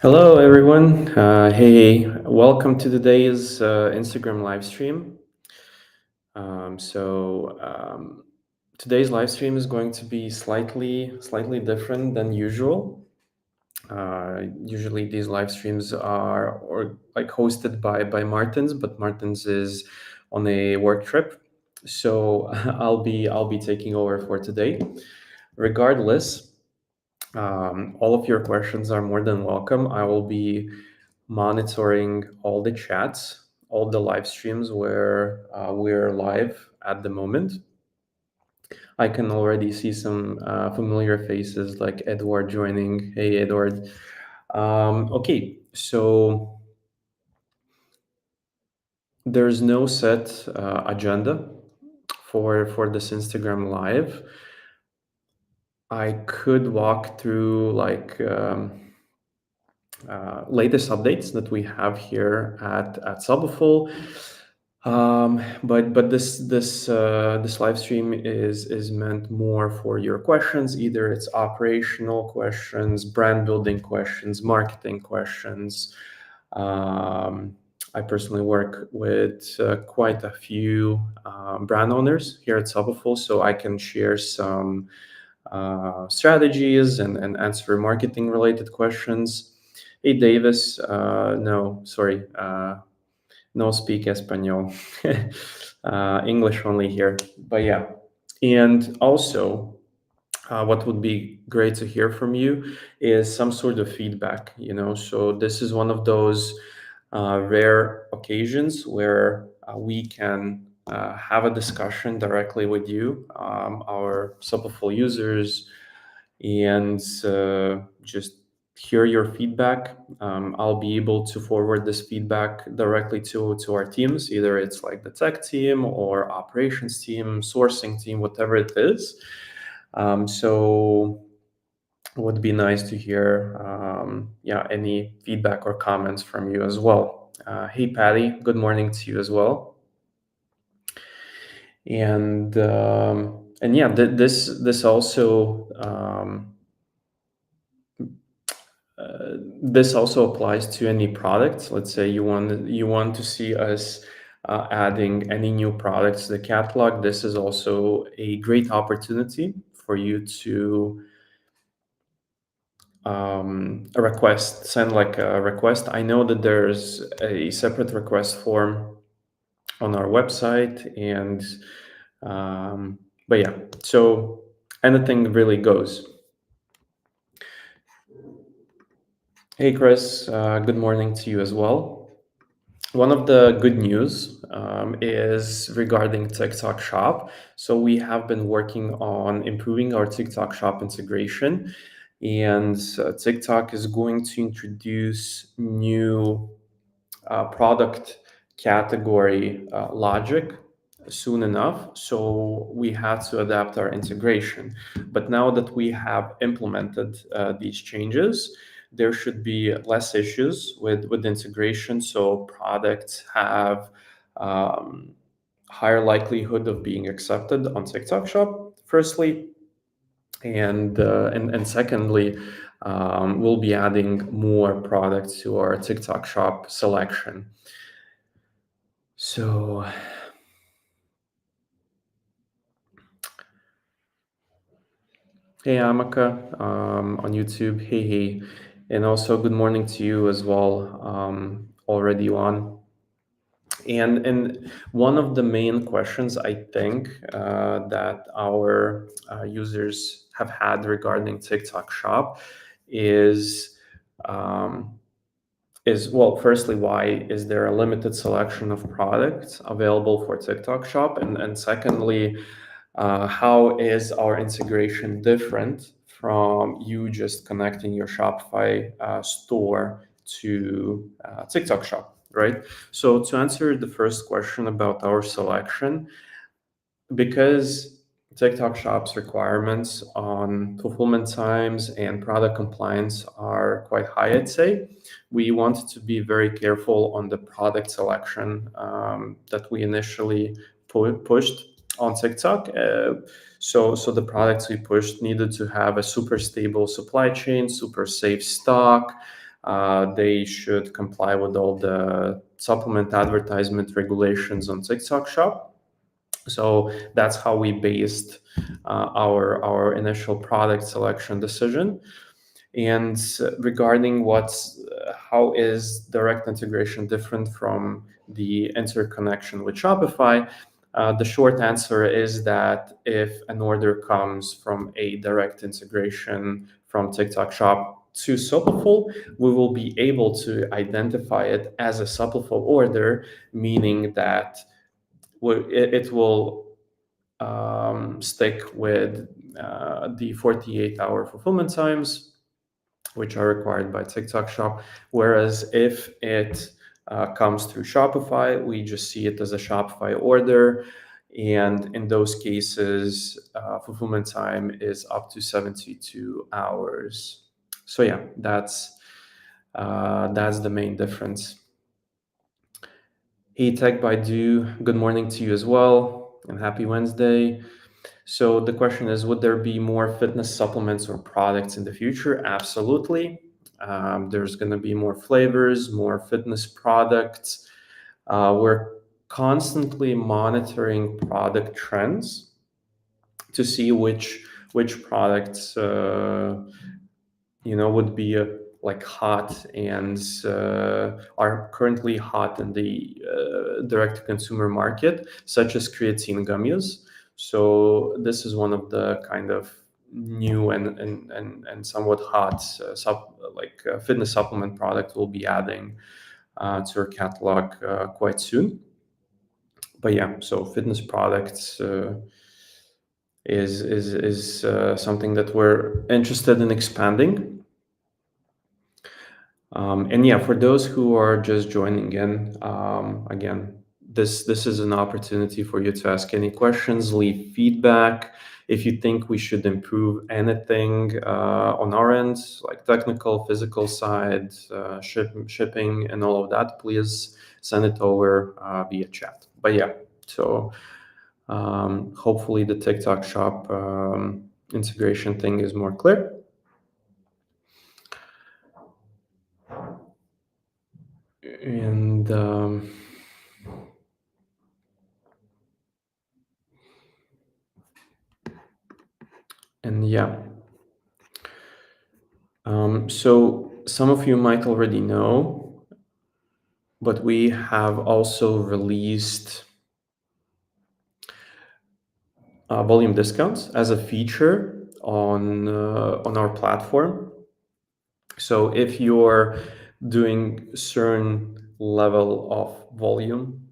Hello, everyone. Hey, welcome to today's Instagram live stream. Um, so um, Today's live stream is going to be slightly different than usual. Usually, these live streams are or like hosted by Martins, but Martins is on a work trip, so I'll be taking over for today. Regardless, all of your questions are more than welcome. I will be monitoring all the chats, all the live streams where we're live at the moment. I can already see some familiar faces like Edward joining. Hey, Edward. Okay, so there's no set agenda for this Instagram live. I could walk through latest updates that we have here at Supliful. But this live stream is meant more for your questions. Either it's operational questions, brand building questions, marketing questions. Um, I personally work with quite a few brand owners here at Supliful, so I can share some strategies and answer marketing related questions. Hey, Davis. No, sorry. No speak Espanol. English only here. But yeah. And also, what would be great to hear from you is some sort of feedback, So this is one of those rare occasions where we can have a discussion directly with you, our Supliful users, and just hear your feedback. I'll be able to forward this feedback directly to our teams, either it's like the tech team or operations team, sourcing team, whatever it is. So it would be nice to hear any feedback or comments from you as well. Hey, Patty, good morning to you as well. And yeah, this also this also applies to any product. Let's say you want to see us adding any new products to the catalog. This is also a great opportunity for you to send like a request. I know that there's a separate request form on our website, and but yeah, so anything really goes. Hey, Chris, good morning to you as well. One of the good news is regarding TikTok Shop. So we have been working on improving our TikTok Shop integration, and TikTok is going to introduce new product category logic soon enough. So we had to adapt our integration. But now that we have implemented these changes, there should be less issues with integration. So products have higher likelihood of being accepted on TikTok Shop, firstly. And secondly, we'll be adding more products to our TikTok Shop selection. So, hey, Amaka, on YouTube. Hey. And also, good morning to you as well, already on. And one of the main questions I think that our users have had regarding TikTok Shop is well, firstly, why is there a limited selection of products available for TikTok Shop, and secondly, how is our integration different from you just connecting your Shopify store to TikTok Shop, right? So to answer the first question about our selection, because TikTok Shop's requirements on fulfillment times and product compliance are quite high, I'd say. We wanted to be very careful on the product selection that we initially pushed. on TikTok. So the products we pushed needed to have a super stable supply chain, super safe stock. They should comply with all the supplement advertisement regulations on TikTok Shop. So that's how we based our initial product selection decision. And regarding how is direct integration different from the interconnection with Shopify, the short answer is that if an order comes from a direct integration from TikTok Shop to Supliful, we will be able to identify it as a Supliful order, meaning that it will stick with the 48-hour fulfillment times which are required by TikTok Shop. Whereas if it comes through Shopify, we just see it as a Shopify order. And in those cases, fulfillment time is up to 72 hours. So yeah, that's the main difference. Hey, Tech Baidu, good morning to you as well, and happy Wednesday. So the question is, would there be more fitness supplements or products in the future? Absolutely. There's going to be more flavors, more fitness products. We're constantly monitoring product trends to see which products would be like hot and are currently hot in the direct consumer market, such as creatine gummies. So this is one of the kind of new and somewhat hot fitness supplement product we'll be adding to our catalog quite soon. But yeah, so fitness products is something that we're interested in expanding. And yeah, for those who are just joining in, again, this is an opportunity for you to ask any questions, leave feedback. If you think we should improve anything on our end, like technical, physical side, shipping, and all of that, please send it over via chat. But yeah, so hopefully the TikTok Shop integration thing is more clear. And yeah. So some of you might already know, but we have also released volume discounts as a feature on our platform. So if you're doing certain level of volume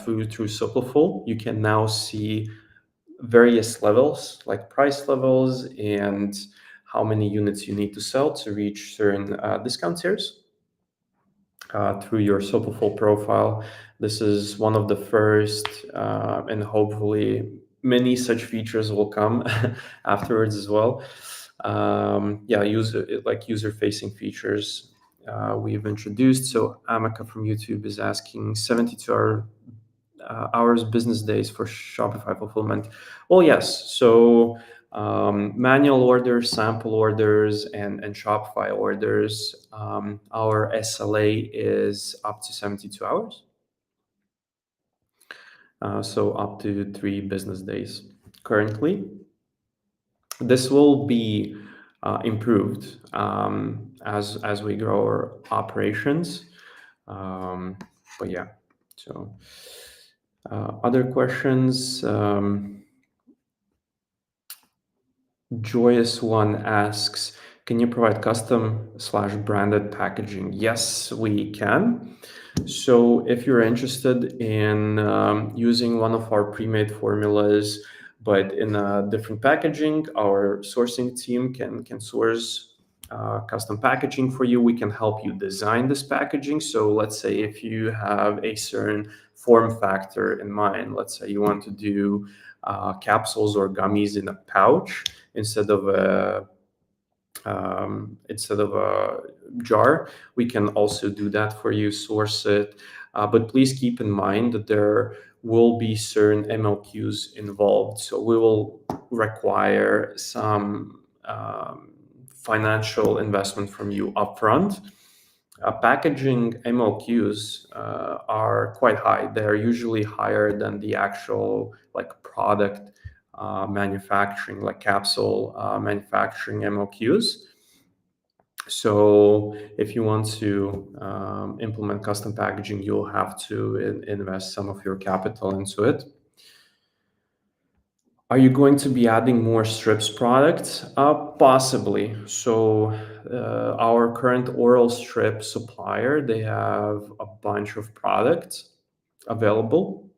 through Supliful, you can now see various levels, like price levels and how many units you need to sell to reach certain discount tiers through your Supliful profile. This is one of the first, and hopefully many such features will come afterwards as well. User-facing features we've introduced. So Amaka from YouTube is asking 72 hours business days for Shopify fulfillment. Well, yes. So manual orders, sample orders, and Shopify orders, our SLA is up to 72 hours. So up to 3 business days currently. This will be improved as we grow our operations. But yeah, so other questions. Joyous One asks, can you provide custom/branded packaging? Yes, we can. So if you're interested in using one of our pre-made formulas, but in a different packaging, our sourcing team can source custom packaging for you. We can help you design this packaging. So let's say if you have a certain form factor in mind, let's say you want to do capsules or gummies in a pouch instead of a jar, we can also do that for you, source it. But please keep in mind that there will be certain MLQs involved. So we will require some financial investment from you upfront. Packaging MOQs are quite high. They're usually higher than the actual like product manufacturing, like capsule manufacturing MOQs. So if you want to implement custom packaging, you'll have to invest some of your capital into it. Are you going to be adding more strips products? Possibly. So our current oral strip supplier, they have a bunch of products available.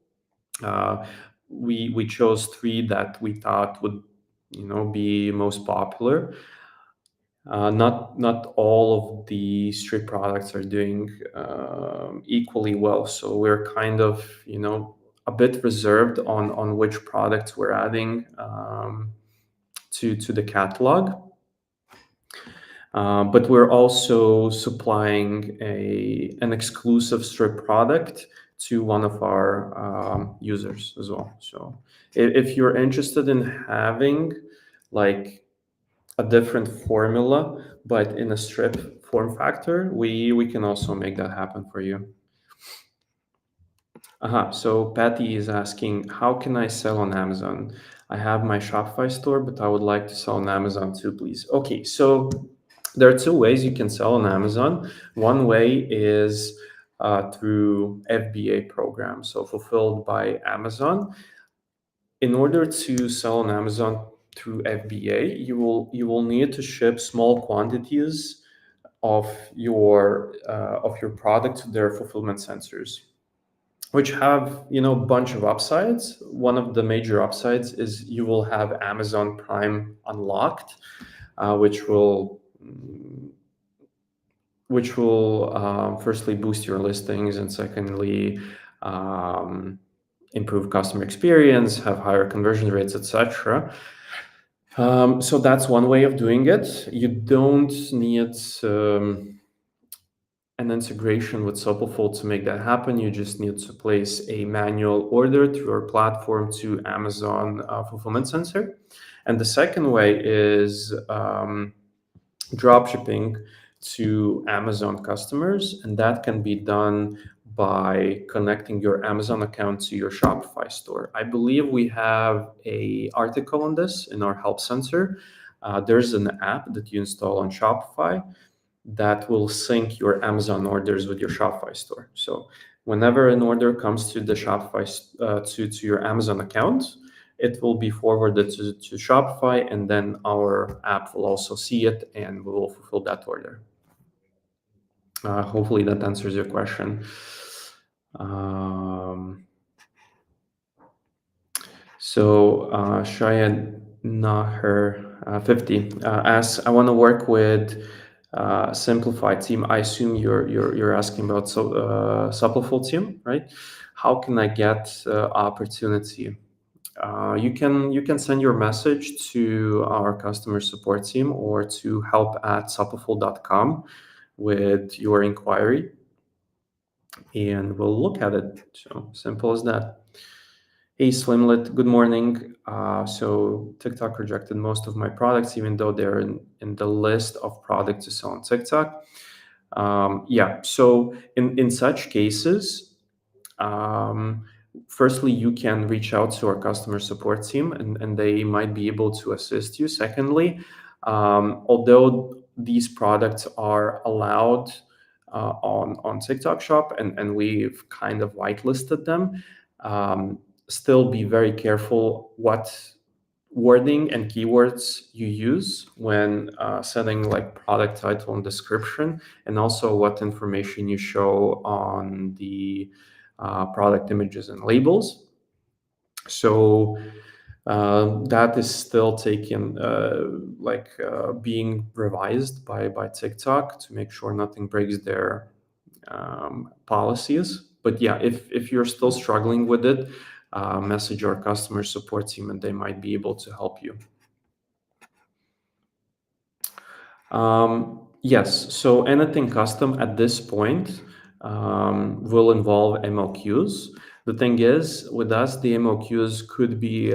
Uh, we chose three that we thought would, be most popular. Not all of the strip products are doing equally well, so we're kind of a bit reserved on which products we're adding to the catalog. But we're also supplying an exclusive strip product to one of our users as well. So if you're interested in having like a different formula, but in a strip form factor, we can also make that happen for you. So Patty is asking, how can I sell on Amazon? I have my Shopify store, but I would like to sell on Amazon too, please. Okay, so there are two ways you can sell on Amazon. One way is through FBA program, so fulfilled by Amazon. In order to sell on Amazon through FBA, you will need to ship small quantities of your product to their fulfillment centers, which have a bunch of upsides. One of the major upsides is you will have Amazon Prime unlocked, which will firstly boost your listings, and secondly improve customer experience, have higher conversion rates, etc. So that's one way of doing it. You don't need an integration with Supliful to make that happen. You just need to place a manual order through our platform to Amazon Fulfillment Center. And the second way is drop shipping to Amazon customers, and that can be done by connecting your Amazon account to your Shopify store. I believe we have a article on this in our help center. There's an app that you install on Shopify that will sync your Amazon orders with your Shopify store. So whenever an order comes to the Shopify to your Amazon account, it will be forwarded to Shopify, and then our app will also see it and we will fulfill that order. Hopefully that answers your question. So Shaya Naher 50 asks, I want to work with simplified team. I assume you're asking about Supliful team, right? How can I get opportunity? You can send your message to our customer support team or to help@supliful.com with your inquiry, and we'll look at it. So simple as that. Hey Slimlet, good morning. So TikTok rejected most of my products, even though they're in the list of products to sell on TikTok. So in such cases, firstly, you can reach out to our customer support team, and they might be able to assist you. Secondly, although these products are allowed on TikTok Shop, and we've kind of whitelisted them, still be very careful what wording and keywords you use when setting like product title and description, and also what information you show on the product images and labels. So that is still taken being revised by TikTok to make sure nothing breaks their policies. But yeah, if you're still struggling with it, message our customer support team and they might be able to help you. Yes, so anything custom at this point, will involve MOQs. The thing is, with us, the MOQs could be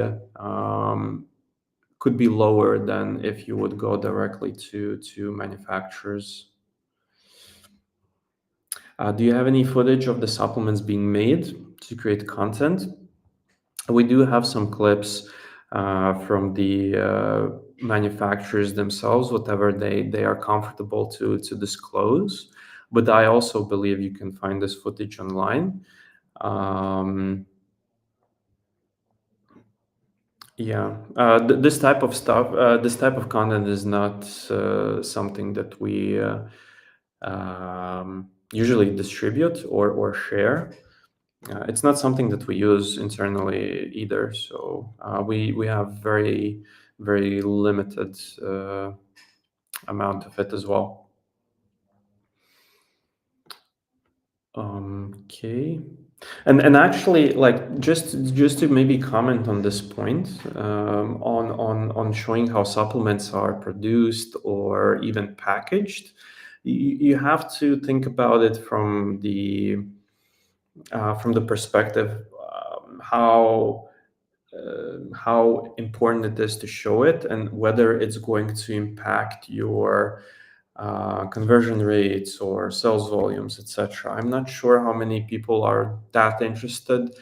lower than if you would go directly to manufacturers. Do you have any footage of the supplements being made to create content? We do have some clips from the manufacturers themselves, whatever they are comfortable to disclose. But I also believe you can find this footage online. Um, yeah, this type of stuff, this type of content is not something that we usually distribute or share. It's not something that we use internally either. So we have very limited amount of it as well. Okay. And actually, like just to maybe comment on this point, on showing how supplements are produced or even packaged, you have to think about it from the perspective how important it is to show it and whether it's going to impact your conversion rates or sales volumes, etc. I'm not sure how many people are that interested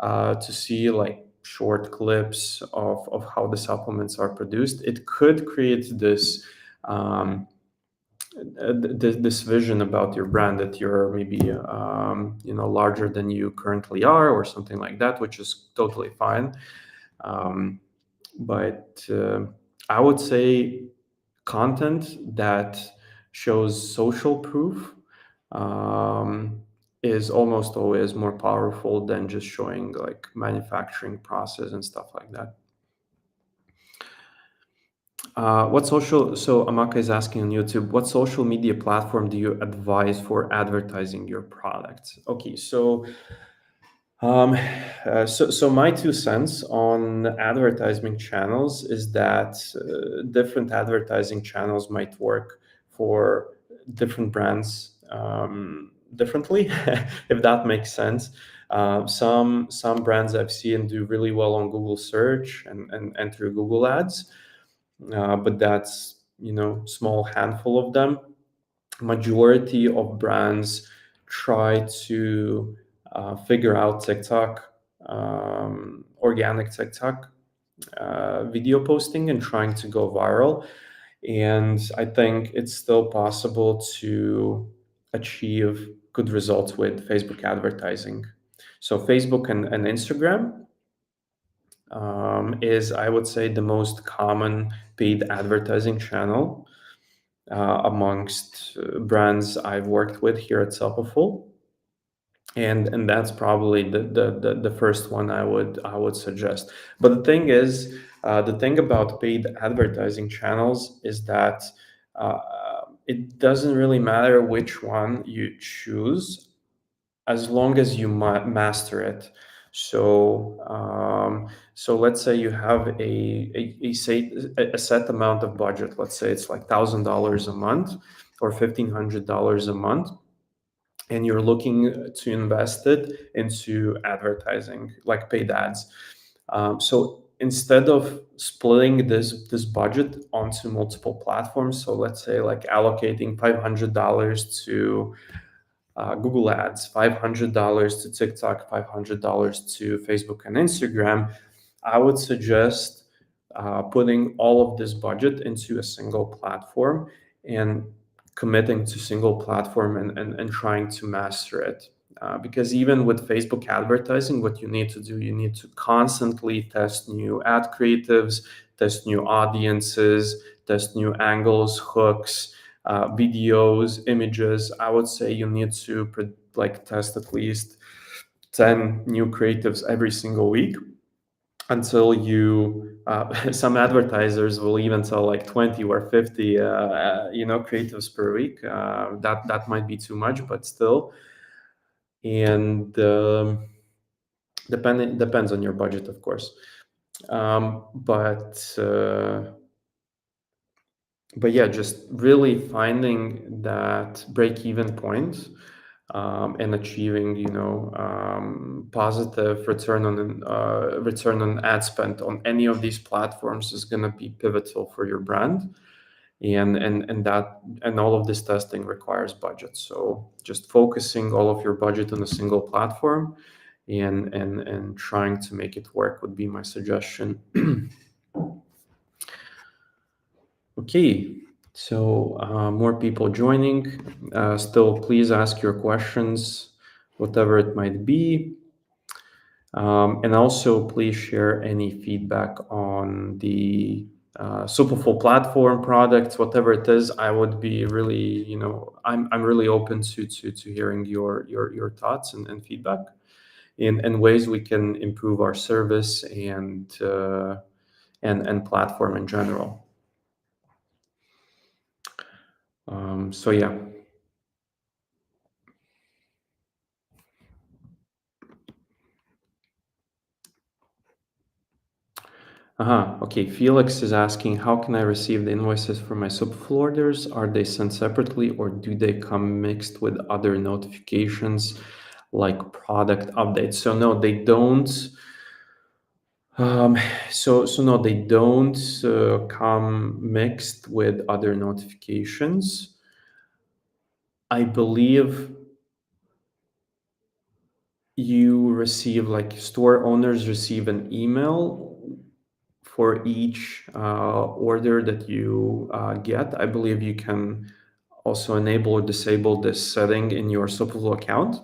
to see like short clips of how the supplements are produced. It could create this this vision about your brand that you're maybe larger than you currently are or something like that, which is totally fine. um, but I would say content that shows social proof is almost always more powerful than just showing like manufacturing process and stuff like that. What social? So Amaka is asking on YouTube, what social media platform do you advise for advertising your products? Okay, um, so my 2 cents on advertising channels is that different advertising channels might work for different brands differently, if that makes sense. Some brands I've seen do really well on Google search and through Google Ads, but that's small handful of them. Majority of brands try to figure out TikTok, organic TikTok video posting and trying to go viral. And I think it's still possible to achieve good results with Facebook advertising. So Facebook and Instagram is, I would say, the most common paid advertising channel amongst brands I've worked with here at Supliful. And that's probably the first one I would suggest. But the thing is, the thing about paid advertising channels is that uh, it doesn't really matter which one you choose as long as you master it. So let's say you have a set amount of budget. Let's say it's like $1,000 a month or $1,500 a month, and you're looking to invest it into advertising, like paid ads. So instead of splitting this budget onto multiple platforms, so let's say like allocating $500 to Google Ads, $500 to TikTok, $500 to Facebook and Instagram, I would suggest putting all of this budget into a single platform and committing to single platform and trying to master it. Because even with Facebook advertising, what you need to do, you need to constantly test new ad creatives, test new audiences, test new angles, hooks, videos, images. I would say you need to test at least 10 new creatives every single week until you some advertisers will even sell like 20 or 50 creatives per week. That might be too much, but still. And depends on your budget, of course. But yeah, just really finding that break-even point and achieving, positive return on ad spend on any of these platforms is going to be pivotal for your brand. And all of this testing requires budget. So just focusing all of your budget on a single platform and trying to make it work would be my suggestion. Okay, so more people joining. Still, please ask your questions, whatever it might be. And also, please share any feedback on the Supliful platform products, whatever it is. I would be really, I'm really open to hearing your thoughts and feedback and ways we can improve our service and platform in general. So yeah. Okay, Felix is asking, how can I receive the invoices for my Supliful orders? Are they sent separately or do they come mixed with other notifications like product updates? So no, they don't. Um, so no, they don't come mixed with other notifications. I believe you receive, like, store owners receive an email for each order that you get. I believe you can also enable or disable this setting in your Supliful account.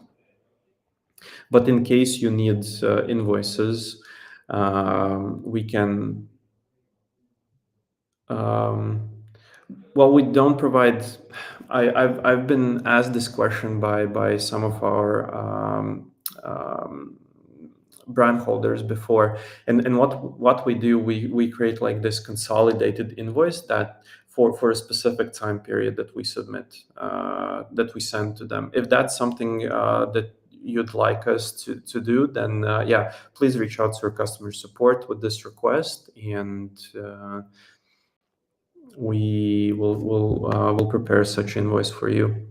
But in case you need invoices, we can. Um, well, we don't provide. I've been asked this question by some of our brand holders before, and what we do, we create like this consolidated invoice that for a specific time period that we submit, that we send to them. If that's something that you'd like us to do, then yeah, please reach out to our customer support with this request, and we'll prepare such invoice for you.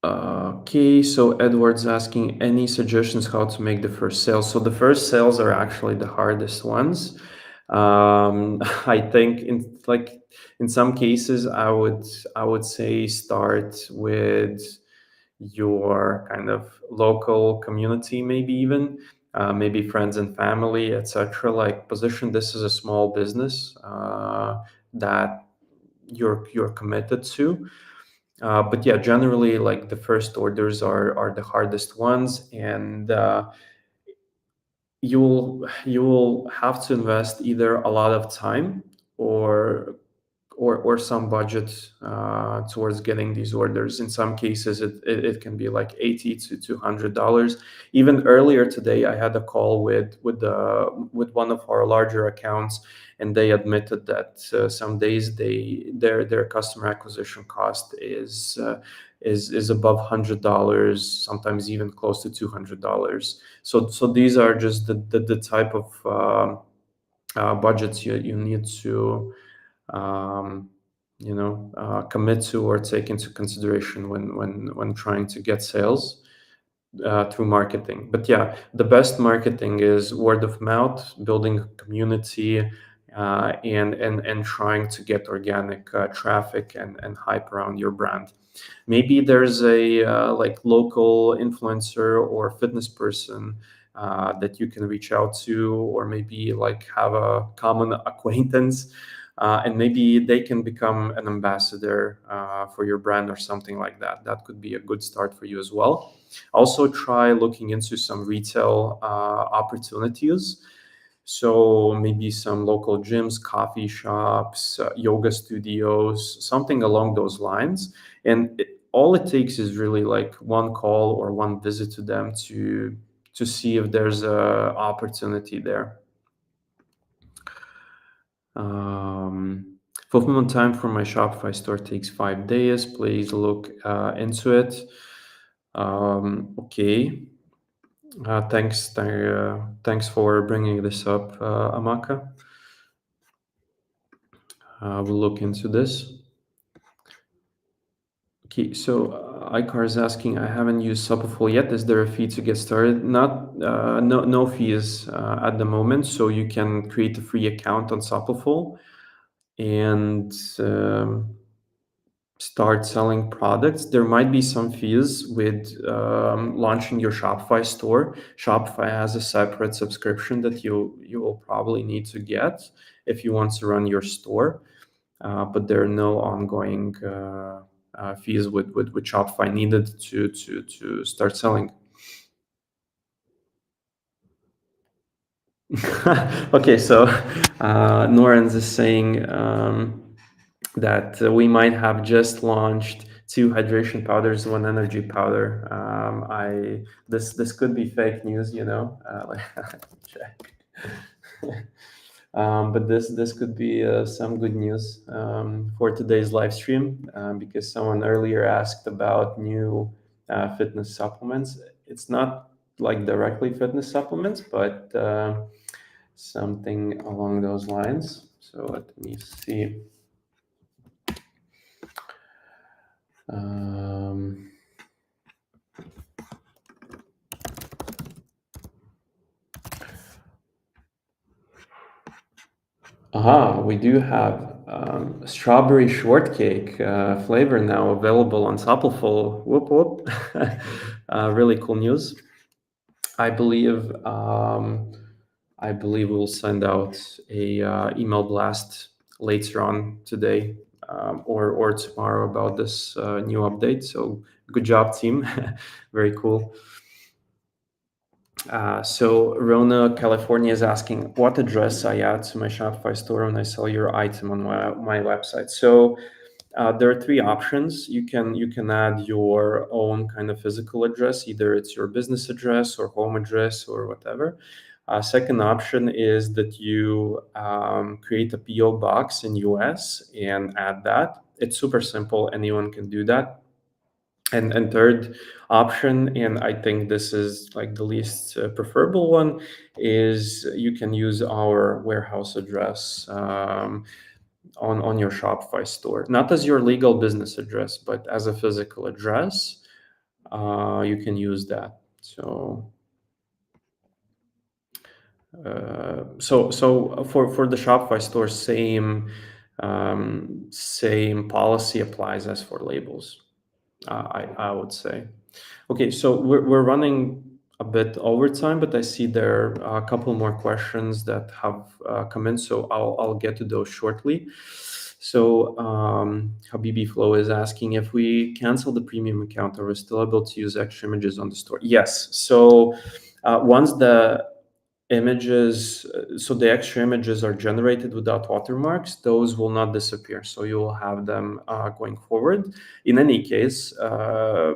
Okay, so Edward's asking, any suggestions how to make the first sales? So the first sales are actually the hardest ones. I think in some cases, I would say start with your kind of local community, maybe even maybe friends and family, etc. Like, position this as a small business that you're committed to. But yeah, generally, like, the first orders are the hardest ones, and you'll have to invest either a lot of time or or some budget towards getting these orders. In some cases, it can be like $80 to $200. Even earlier today, I had a call with one of our larger accounts, and they admitted that some days their customer acquisition cost is above $100, sometimes even close to $200. So these are just the type of budgets you need to commit to or take into consideration when trying to get sales through marketing. But yeah, the best marketing is word of mouth, building a community, and trying to get organic traffic and hype around your brand. Maybe there's a like local influencer or fitness person that you can reach out to, or maybe like have a common acquaintance, and maybe they can become an ambassador for your brand or something like that. That could be a good start for you as well. Also, try looking into some retail opportunities. So maybe some local gyms, coffee shops, yoga studios, something along those lines. And all it takes is really like one call or one visit to them to see if there's a opportunity there. Fulfillment time for my Shopify store takes 5 days. Please look into it. Okay. Thanks for bringing this up, Amaka. We'll look into this. Okay, so Icar is asking, I haven't used Supliful yet. Is there a fee to get started? Not, no fees at the moment. So you can create a free account on Supliful and start selling products. There might be some fees with launching your Shopify store. Shopify has a separate subscription that you will probably need to get if you want to run your store. But there are no ongoing fees with Shopify needed to start selling. Okay, so Norens is saying that we might have just launched 2 hydration powders, 1 energy powder. I this could be fake news, you know. Check. But this could be some good news for today's live stream because someone earlier asked about new fitness supplements. It's not like directly fitness supplements, but something along those lines. So let me see. Um, we do have strawberry shortcake flavor now available on Supliful. Whoop whoop! Really cool news. I believe I believe we'll send out a email blast later on today or tomorrow about this new update. So good job, team! Very cool. So Rona, California is asking what address I add to my Shopify store when I sell your item on my website. So there are 3 options. You can add your own kind of physical address, either it's your business address or home address or whatever. Second option is that you create a PO box in US and add that. It's super simple. Anyone can do that. And third option, and I think this is like the least preferable one, is you can use our warehouse address on your Shopify store, not as your legal business address, but as a physical address. You can use that. So for the Shopify store, same policy applies as for labels. I would say. Okay, so we're running a bit over time, but I see there are a couple more questions that have come in, so I'll get to those shortly. So Habibi Flow is asking if we cancel the premium account, are we still able to use extra images on the store? Yes. So once the images, so the extra images are generated without watermarks, those will not disappear. So you will have them going forward. In any case, to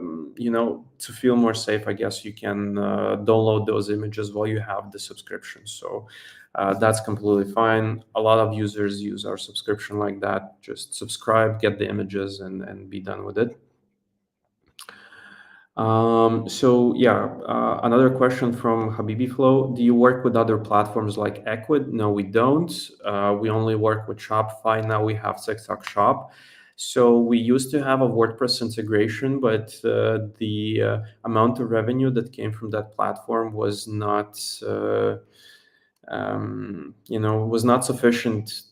feel more safe, I guess you can download those images while you have the subscription. So that's completely fine. A lot of users use our subscription like that. Just subscribe, get the images, and be done with it. Another question from Habibi Flow. Do you work with other platforms like Equid? No, we don't. We only work with Shopify. Now we have TikTok Shop. So we used to have a WordPress integration, but the amount of revenue that came from that platform was not, was not sufficient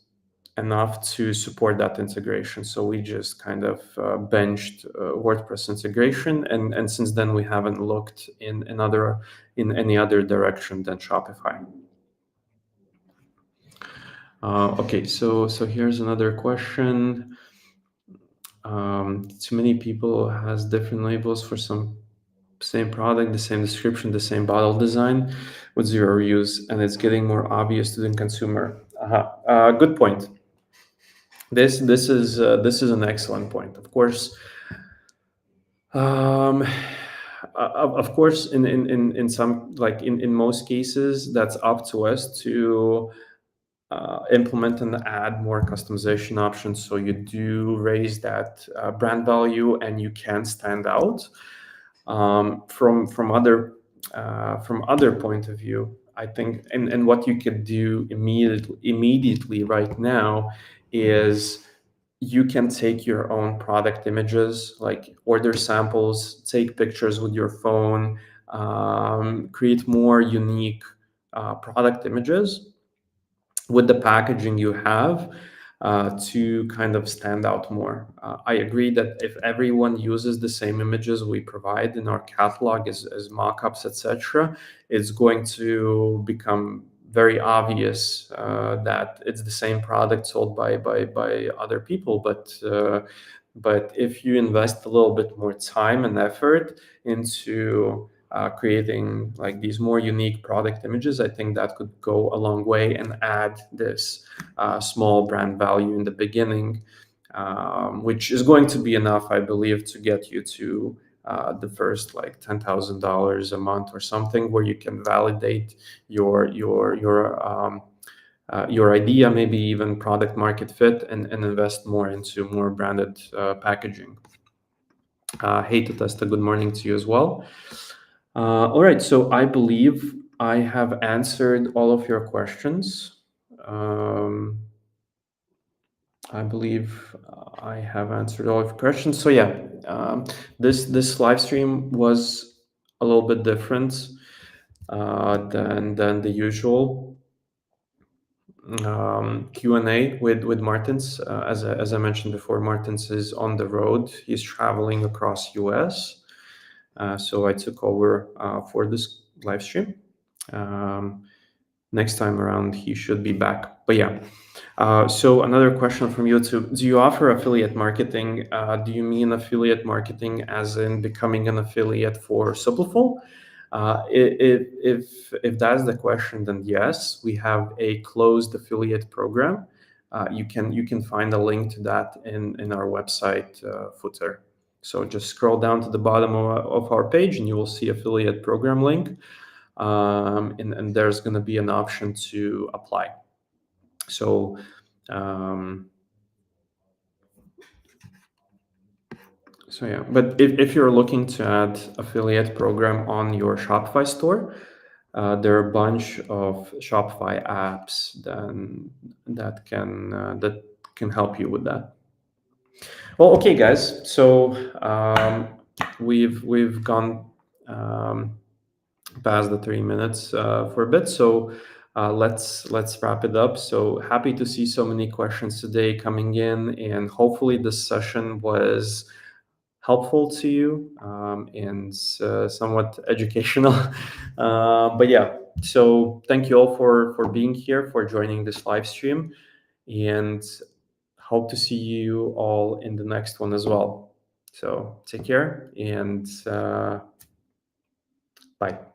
enough to support that integration. So we just kind of benched WordPress integration, and since then we haven't looked in any other direction than Shopify. Okay, so here's another question. Too many people has different labels for some same product, the same description, the same bottle design with 0 reviews, and it's getting more obvious to the consumer. Good point. This is an excellent point. Of course, of course, in some, like in most cases, that's up to us to implement and add more customization options, so you do raise that brand value and you can stand out from other point of view. I think, and what you could do immediately right now is you can take your own product images, like order samples, take pictures with your phone, create more unique product images with the packaging you have to kind of stand out more. I agree that if everyone uses the same images we provide in our catalog as mock-ups, etc., it's going to become very obvious that it's the same product sold by other people. But if you invest a little bit more time and effort into creating like these more unique product images, I think that could go a long way and add this small brand value in the beginning, which is going to be enough, I believe, to get you to the first like $10,000 a month or something, where you can validate your idea, maybe even product market fit, and invest more into more branded packaging. Hey, Testa, good morning to you as well. All right, so I believe I have answered all of your questions. I believe I have answered all of your questions. So yeah, this live stream was a little bit different than the usual Q&A with Martins. As I mentioned before, Martins is on the road. He's traveling across US. So I took over for this live stream. Next time around, he should be back. But yeah. So another question from YouTube: do you offer affiliate marketing? Do you mean affiliate marketing as in becoming an affiliate for Supliful? If that's the question, then yes, we have a closed affiliate program. You can find a link to that in our website footer. So just scroll down to the bottom of our page, and you will see affiliate program link, and there's going to be an option to apply. So yeah, but if you're looking to add affiliate program on your Shopify store, there are a bunch of Shopify apps that can help you with that. Well, okay, guys. So we've gone past the 3 minutes for a bit. So let's wrap it up. So happy to see so many questions today coming in, and hopefully this session was helpful to you and somewhat educational. But yeah, so thank you all for being here, for joining this live stream, and hope to see you all in the next one as well. So take care and bye.